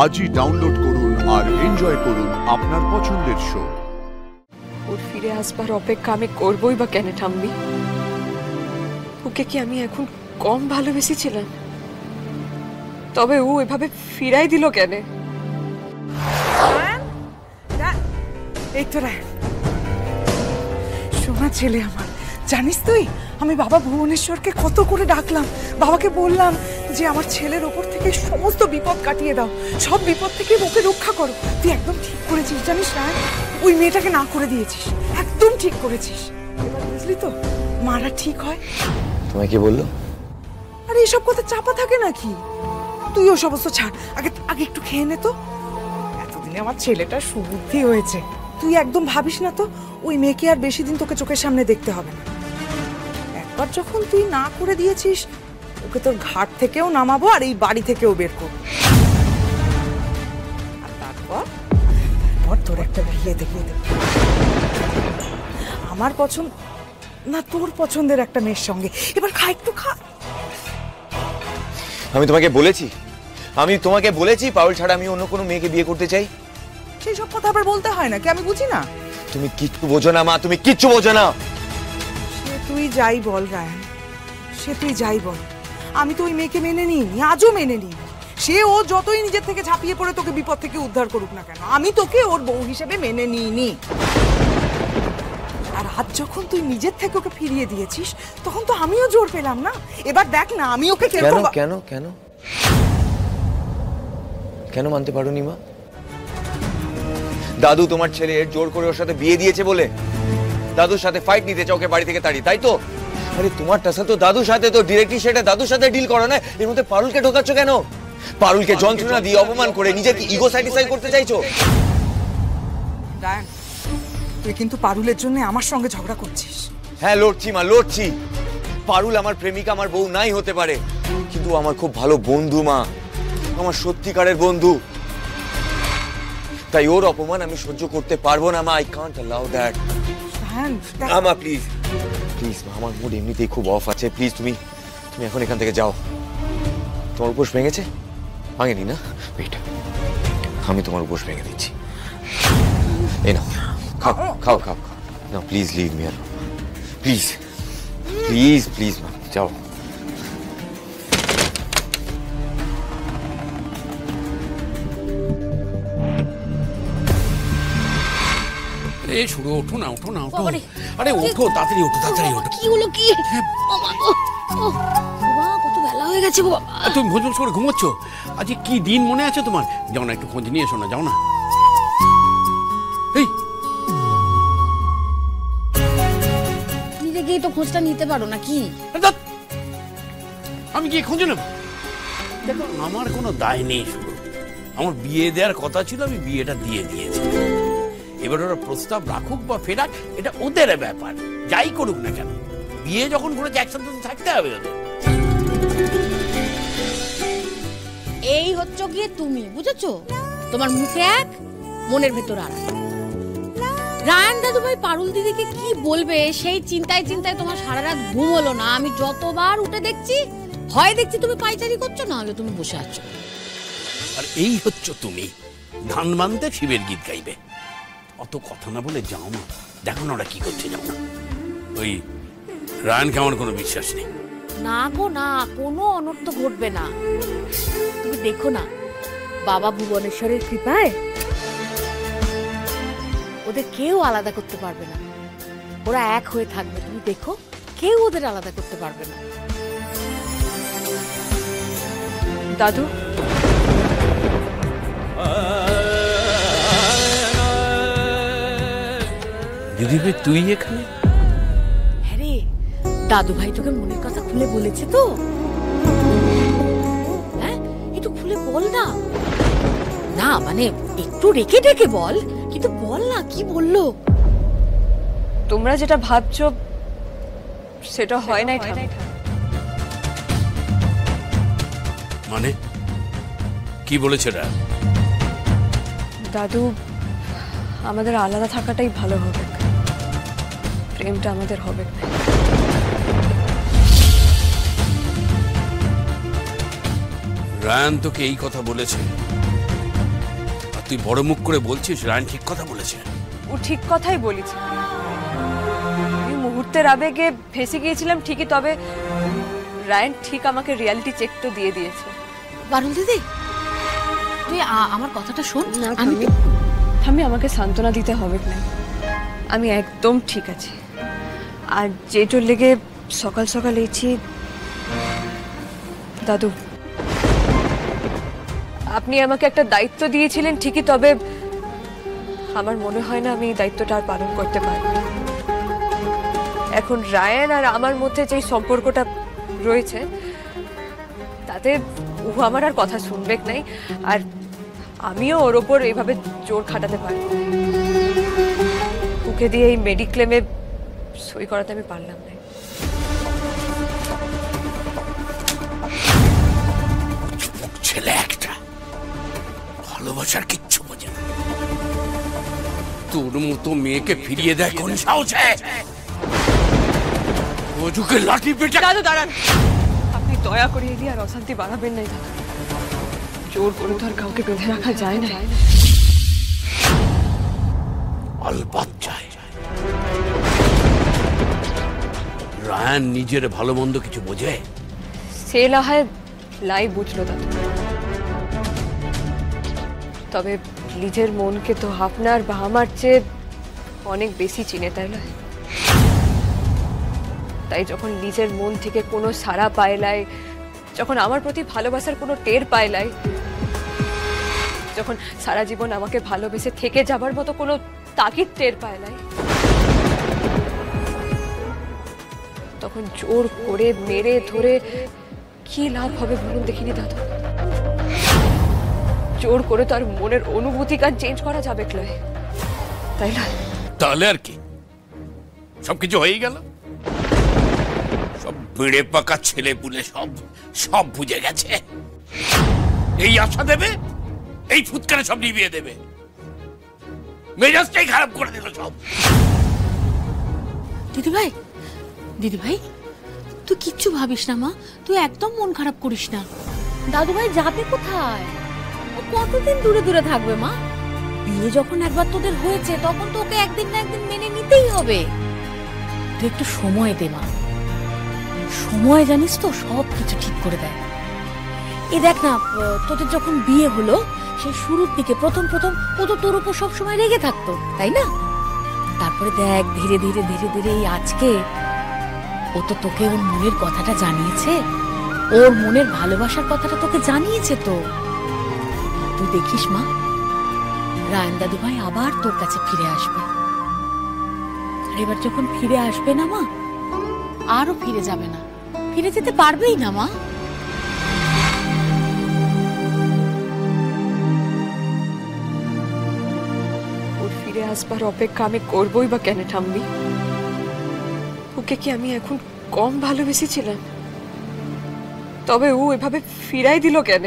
আজই ডাউনলোড করুন আর এনজয় করুন আপনার পছন্দের শো। ওর ফিরে আসবার অপেক্ষা আমি করবই বা কেন ঠাম্মি? ওকে কি আমি এখন কম ভালোবেসেছিলাম? তবে ও এভাবে ফিরাই দিল কেন? এই তো রায়ন, সোনা ছেলে আমার। জানিস তুই, আমি বাবা ভুবনেশ্বরকে কত করে ডাকলাম, বাবাকে বললাম যে আমার ছেলের ওপর থেকে সমস্ত বিপদ কাটিয়ে দাও, সব বিপদ থেকে ওকে রক্ষা করো। তুই একদম ঠিক করেছিস জানিস রায়ন, ওই মেয়েটাকে না করে দিয়েছিস, একদম ঠিক করেছিস। এবার বুঝলি তো মারা ঠিক হয়। তোমায় কি বললো? আরে এসব কথা চাপা থাকে নাকি? তুই ও সমস্ত ছাড়, আগে আগে একটু খেয়ে নে তো। এতদিনে আমার ছেলেটা সুবুদ্ধি হয়েছে। তুই একদম ভাবিস না তো, ওই মেয়েকে আর বেশি দিন তোকে চোখের সামনে দেখতে হবে না। একবার যখন তুই না করে দিয়েছিস, ওকে তোর ঘাট থেকেও নামাবো আর এই বাড়ি থেকেও বের করবো। আর তারপর তোর একটা বিয়ে দেখিয়ে দেবো, আমার পছন্দ না তোর পছন্দের একটা মেয়ের সঙ্গে। এবার খা, একটু খা। আমি তোমাকে বলেছি পাউল ছাড়া আমি অন্য কোনো মেয়েকে বিয়ে করতে চাই? সেই সব কথা আবার বলতে হয় নাকি? আমি বুঝি না। তুমি কিচ্ছু বোঝো না মা, তুমি কিচ্ছু বোঝো না। সে তুই যাই বল রায়ন, সে তুই যাই বল, আমি তো ওই মেয়েকে মেনে নিইনি, আজও মেনে নিই। সে ও যতই নিজের থেকে ঝাঁপিয়ে পড়ে তোকে বিপদ থেকে উদ্ধার করুক না কেন, আমি তোকে ওর বউ হিসেবে মেনে নিইনি। আর আজ যখন তুই নিজের থেকে ওকে ফিরিয়ে দিয়েছিস, তখন তো আমিও জোর পেলাম না। এবার দেখ না, আমি ওকে কেন কেন কেন কেন মানতে পারোনি মা? দাদু তোমার ছেলের জোর করে ওর সাথে বিয়ে দিয়েছে বলে দাদুর সাথে ফাইট নিতে চাও, ওকে বাড়ি থেকে তাড়িয়ে, তাই তো? আরে তোমার টাসা তো দাদুর সাথে, তো ডিরেক্টলি সেটা দাদুর সাথে ডিল করো না। এর মধ্যে পারুলকে ঢোকাচ্ছ কেন? পারুলকে যন্ত্রণা দিয়ে অপমান করে নিজেকে ইগো স্যাটিসফাই করতে চাইছো? রায়ন, তুই কিন্তু পারুলের জন্য আমার সঙ্গে ঝগড়া করছিস। হ্যাঁ লড়ছি মা, লড়ছি। পারুল আমার প্রেমিকা, আমার বউ নাই হতে পারে, কিন্তু আমার খুব ভালো বন্ধু মা, আমার সত্যিকারের বন্ধু। তাই ওর অপমান আমি সহ্য করতে পারবো না মা। I can't allow that. মা প্লিজ প্লিজ মা, আমার মুড এমনিতেই খুব অফ আছে। প্লিজ তুমি এখন এখান থেকে যাও। তোমার উপোস ভেঙেছে? ভাঙেনি না? ওয়েট, আমি তোমার উপোস ভেঙে দিচ্ছি। এই নাও, খাও খাও খাও খাও। না please leave me alone, please please please মা, যাও। শুরু, ওঠো না ওঠো না ওঠো। আরে ওঠো, তাড়াতাড়ি ওঠো, তাড়াতাড়ি ওঠো। কি হলো কি? কত বেলা হয়ে গেছে বাবা। তুমি ভোজ ভোজ করে ঘুমোচ্ছ? আজকে কি দিন মনে আছে তোমার? যাও না, একটু খোঁজ নিয়ে এসো না, যাও না। এই নিজে গিয়ে তো খোঁজটা নিতে পারো নাকি? আমি গিয়ে খোঁজে নেব? দেখো আমার কোনো দায় নেই, শুরু আমার বিয়ে দেওয়ার কথা ছিল, আমি বিয়েটা দিয়ে দিয়েছি। এবার ওরা প্রস্তাব রাখুক বা ফেরাক, এটা ওদের ব্যাপার, যাই করুক না কেন। বিয়ে যখন করেছে একসাথে তো থাকতে হবে ওদের। এই হচ্ছে গিয়ে তুমি, বুঝেছো? তোমার মুখে এক, মনের ভেতর আর। রায়ন দাদু ভাই পারুল দিদিকে কি বলবে সেই চিন্তায় চিন্তায় তোমার সারা রাত ঘুম হলো না। আমি যতবার উঠে দেখছি, হয় দেখছি তুমি পাইচারি করছো, না হলে তুমি বসে আছো। আর এই হচ্ছে তুমি, ধান বানতে শিবের গীত গাইবে। অত কথা না বলে যাও না, দেখো না ওরা কি করছে, যাও না। ওই রায়নকে আমার কোনো বিশ্বাস নেই। না গো না, কোনো অনর্থ ঘটবে না। তুমি দেখো না, বাবা ভুবনেশ্বরের কৃপায় ওদের কেউ আলাদা করতে পারবে না। ওরা এক হয়ে থাকবে, তুমি দেখো, কেউ ওদের আলাদা করতে পারবে না। দাদু, দিদি ভাই তুই এখানে? হ্যাঁ রে, দাদু ভাই তোকে মনের কথা খুলে বলেছে তো? হ্যাঁ, একটু খুলে বল না। না মানে একটু রেখে রেখে বল, কিন্তু বল না, কি বললো? তোমরা যেটা ভাবছো সেটা হয় নাই। মানে কি বলেছে? দাদু, আমাদের আলাদা থাকাটাই ভালো হবে, প্রেমটা আমাদের হবে না। রায়ান তোকে এই কথা বলেছে? আর তুই বড় মুখ করে বলছিস রায়ন ঠিক কথা বলেছে? ও ঠিক কথাই বলেছে। আমি মুহূর্তের আবেগে ফেঁসে গিয়েছিলাম ঠিকই, তবে রায়ন ঠিক আমাকে রিয়ালিটি চেক তো দিয়ে দিয়েছে। পারুল দিদি, তুই আমার কথাটা শোন। আমি আমাকে সান্ত্বনা দিতে হবে না, আমি একদম ঠিক আছি। আর যেটোর লেগে সকাল সকাল এসেছি, দাদু আপনি আমাকে একটা দায়িত্ব দিয়েছিলেন ঠিকই, তবে আমার মনে হয় না আমি এই দায়িত্বটা আর পালন করতে পারব। এখন রায়ন আর আমার মধ্যে যে সম্পর্কটা রয়েছে, তাতে ও আমার আর কথা শুনবে নাই, আর আমিও ওর ওপর এইভাবে জোর খাটাতে পারবো। ওকে দিয়ে এই মেডিক্লেমে সই করাতে আমি পারলাম না। ছেলে একটা ভালোবাসার কিচ্ছু বোঝে না। তোর মতো মেয়েকে ফিরিয়ে দেয় কোন সাহসে? ওজুকে লাঠি পেটা। দাদু দাঁড়ান, আপনি দয়া করে এলি আর অশান্তি বাড়াবেন নাই দাদু। জোর করে তো আর কাউকে বেঁধে রাখা যায় না। আলবাত চাই। রায়ান নিজের ভালো মন্দ কিছু বোঝে? সে না হয় লাই বুঝলো দাদু, তবে নিজের মনকে তো আপনার বা আমার চেয়ে অনেক বেশি চিনে, তাই না? তাই যখন নিজের মন থেকে কোনো সাড়া পাইলাই, যখন আমার প্রতি ভালোবাসার কোনো টের পাইলাই, যখন সারা জীবন আমাকে ভালোবেসে থেকে যাবার মতো কোনো তাগিদ টের পাইলাই, তখন জোর করে মেরে ধরে কি লাভ হবে বলুন দেখিনি দাদু? জোর করে তো আর মনের অনুভূতিকার চেঞ্জ করা যাবে ক্লয়, তাই না? তাহলে আর কি, সবকিছু হয়ে গেল। সব বেড়ে পাকা ছেলে পুলে সব বুঝে গেছে। এই আশা দেবে, এই ফুৎকারে সব নিভিয়ে দেবে। মেজাজটাই খারাপ করে দিল সব। দিদি ভাই তুই কিচ্ছু ভাবিস না মা, তুই একদম মন খারাপ করিস না। দাদু ভাই যাবে কোথায়? ও কতদিন দূরে দূরে থাকবে মা? বিয়ে যখন একবার তোদের হয়েছে, তখন তো ওকে একদিন না একদিন মেনে নিতেই হবে। তুই একটু সময় দে মা, সময় জানিস তো সব কিছু ঠিক করে দেয়। এই দেখ না, তোদের যখন বিয়ে হলো সেই শুরুর দিকে প্রথম ও তো তোর উপর সবসময় রেগে থাকতো, তাই না? তারপরে দেখ ধীরে ধীরে ধীরে ধীরে এই আজকে ও তো তোকে ওর মনের কথাটা জানিয়েছে, ওর মনের ভালোবাসার কথাটা তোকে জানিয়েছে। তো তুই দেখিস মা, রায়ন দাদু ভাই আবার তোর কাছে ফিরে আসবে। আর এবার যখন ফিরে আসবে না মা, আরো ফিরে যাবে না, ফিরে যেতে পারবেই না মা। ওর ফিরে আসবার অপেক্ষা আমি করবই বা কেন ঠাম্মি? ওকে কি আমি এখন কম ভালোবেসেছিলাম? তবে ও এভাবে ফিরাই দিল কেন?